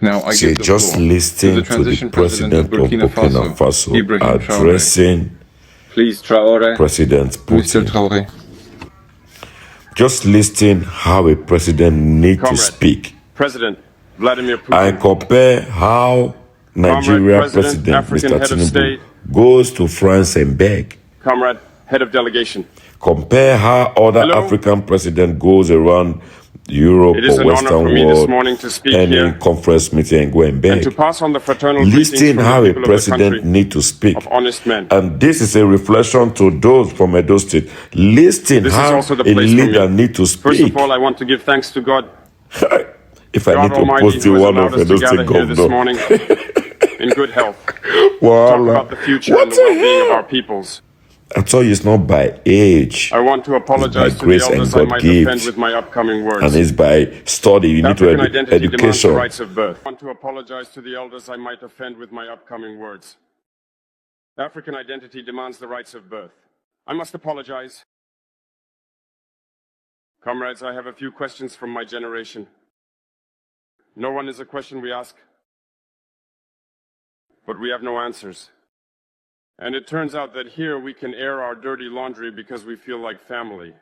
Now I Say, give the just floor to the listen to the transition president of president of Burkina Burkina Faso, Faso Ibrahim Traoré. addressing Please, Traoré, President Mr. Putin. Traoré. Just listen how a president needs to Comrade, speak. President Vladimir I Putin, compare how Comrade Nigeria President, President African Mr. Head of Tinubu State, goes to France and beg. Comrade Head of Delegation. Compare how other Hello. African president goes around Europe It is or an honor for Western me this world, morning to speak any here conference meeting and go and and beg. to pass on the fraternal greetings Listen from how the a people of the president country need to speak. of honest men. And this is a reflection to those from Edo State. Listen This is how also the a place for leader me. need to First speak. of all, I want to give thanks to God, If I God need to Almighty, post who you has one allowed of us to Edo gather State here this governor. morning in good health. Talk Voila. about the future and the well-being of our peoples. I told you it's not by age. I want to apologize to the grace and elders I God might gift. offend with my upcoming And words. it's by study. You need to African identity demands the education. rights of birth. I want to apologize to the elders I might offend with my upcoming words. African identity demands the rights of birth. I must apologize. Comrades, I have a few questions from my generation. No one is a question we ask, but we have no answers. And it turns out that here we can air our dirty laundry because we feel like family.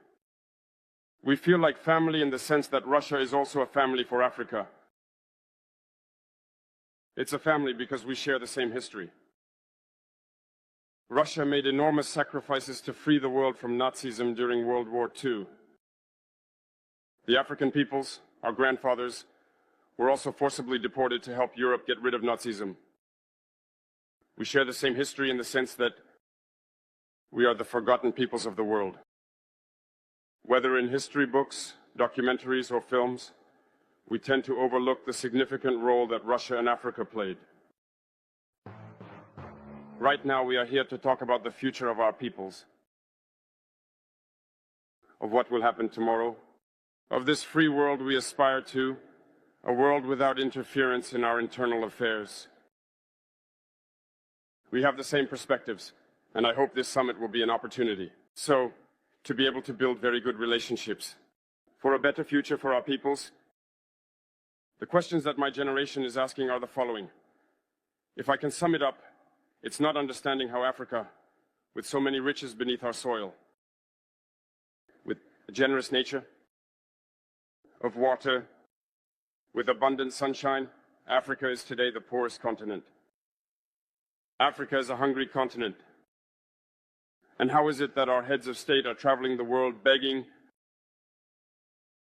We feel like family in the sense that Russia is also a family for Africa. It's a family because we share the same history. Russia made enormous sacrifices to free the world from Nazism during World War II. The African peoples, our grandfathers, were also forcibly deported to help Europe get rid of Nazism. We share the same history in the sense that we are the forgotten peoples of the world. Whether in history books, documentaries, or films, we tend to overlook the significant role that Russia and Africa played. Right now, we are here to talk about the future of our peoples, of what will happen tomorrow, of this free world we aspire to, a world without interference in our internal affairs. We have the same perspectives, and I hope this summit will be an opportunity. So, to be able to build very good relationships for a better future for our peoples. The questions that my generation is asking are the following. If I can sum it up, it's not understanding how Africa, with so many riches beneath our soil, with a generous nature, of water, with abundant sunshine, Africa is today the poorest continent. Africa is a hungry continent. And how is it that our heads of state are traveling the world begging?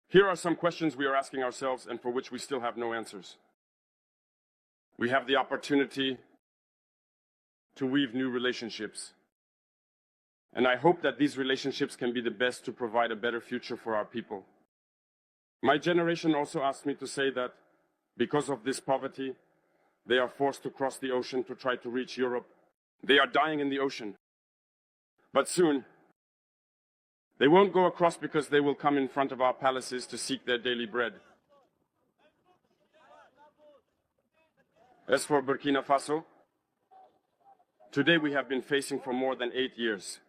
Here are some questions we are asking ourselves and for which we still have no answers. We have the opportunity to weave new relationships. And I hope that these relationships can be the best to provide a better future for our people. My generation also asked me to say that because of this poverty, they are forced to cross the ocean to try to reach Europe. They are dying in the ocean. But soon, they won't go across because they will come in front of our palaces to seek their daily bread. As for Burkina Faso, today we have been facing for more than 8 years.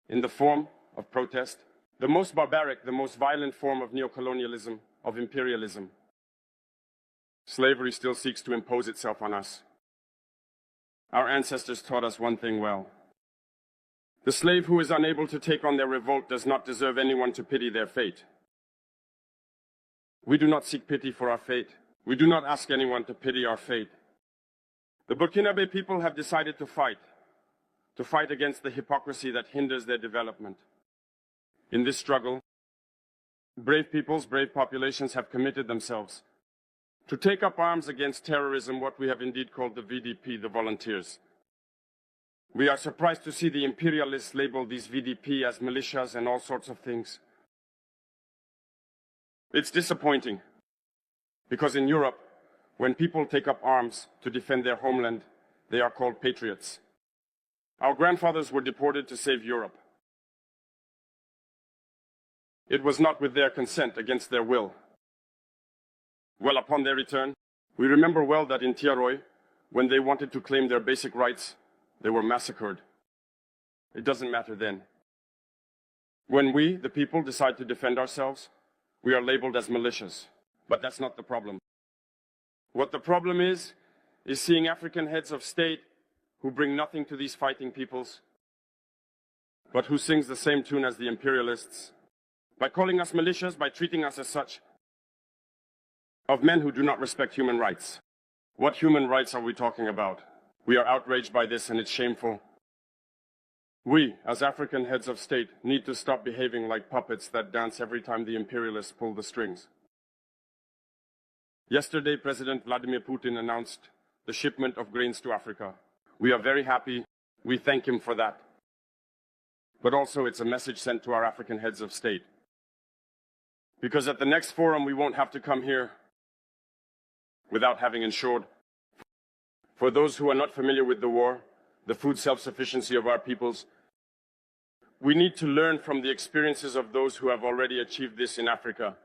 In the form of protest, the most barbaric, the most violent form of neocolonialism, of imperialism. Slavery still seeks to impose itself on us. Our ancestors taught us one thing well. The slave who is unable to take on their revolt does not deserve anyone to pity their fate. We do not seek pity for our fate. We do not ask anyone to pity our fate. The Burkinabe people have decided to fight against the hypocrisy that hinders their development. In this struggle, brave peoples, brave populations have committed themselves to take up arms against terrorism, what we have indeed called the VDP, the volunteers. We are surprised to see the imperialists label these VDP as militias and all sorts of things. It's disappointing, because in Europe, when people take up arms to defend their homeland, they are called patriots. Our grandfathers were deported to save Europe. It was not with their consent, against their will. Well, upon their return, we remember well that in Traoré, when they wanted to claim their basic rights, they were massacred. It doesn't matter then. When we, the people, decide to defend ourselves, we are labeled as militias. But that's not the problem. What the problem is seeing African heads of state who bring nothing to these fighting peoples, but who sings the same tune as the imperialists, by calling us militias, by treating us as such, of men who do not respect human rights. What human rights are we talking about? We are outraged by this, and it's shameful. We, as African heads of state, need to stop behaving like puppets that dance every time the imperialists pull the strings. Yesterday, President Vladimir Putin announced the shipment of grains to Africa. We are very happy. We thank him for that. But also, it's a message sent to our African heads of state. Because at the next forum, we won't have to come here without having ensured, for those who are not familiar with the war, the food self-sufficiency of our peoples, we need to learn from the experiences of those who have already achieved this in Africa,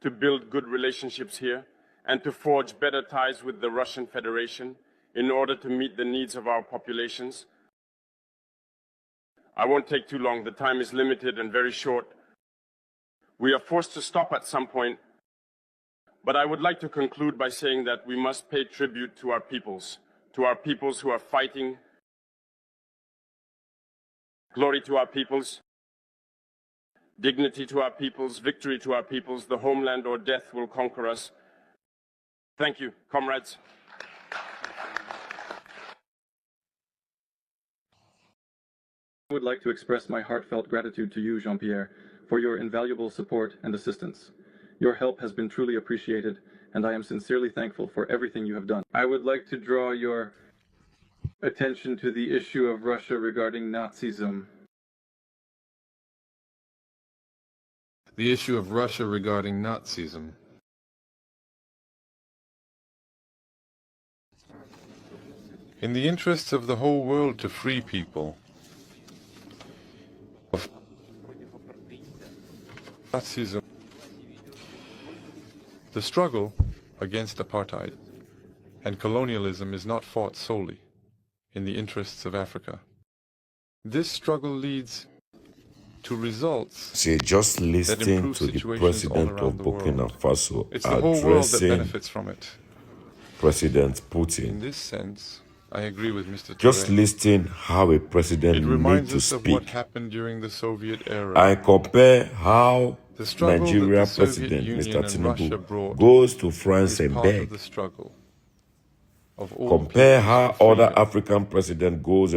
to build good relationships here, and to forge better ties with the Russian Federation in order to meet the needs of our populations. I won't take too long. The time is limited and very short. We are forced to stop at some point, but I would like to conclude by saying that we must pay tribute to our peoples who are fighting. Glory to our peoples, dignity to our peoples, victory to our peoples. The homeland or death will conquer us. Thank you, comrades. I would like to express my heartfelt gratitude to you, Jean-Pierre, for your invaluable support and assistance. Your help has been truly appreciated, and I am sincerely thankful for everything you have done. I would like to draw your attention to the issue of Russia regarding Nazism. The issue of Russia regarding Nazism. In the interests of the whole world to free people of Nazism, the struggle against apartheid and colonialism is not fought solely in the interests of Africa. This struggle leads to results Say, just that listen improve to the situations all president of around the Burkina world. Faso It's the whole world that addressing benefits from it. President In Putin. this sense, I agree with Mr. Just Traoré. listen how a president It needs reminds to us of what speak. happened during the Soviet era. I compare how The struggle that Nigeria the Soviet President Union Mr. and Russia Tinubu brought goes to France is and part of begs. the struggle of all Compare peoples how for other freedom. African president goes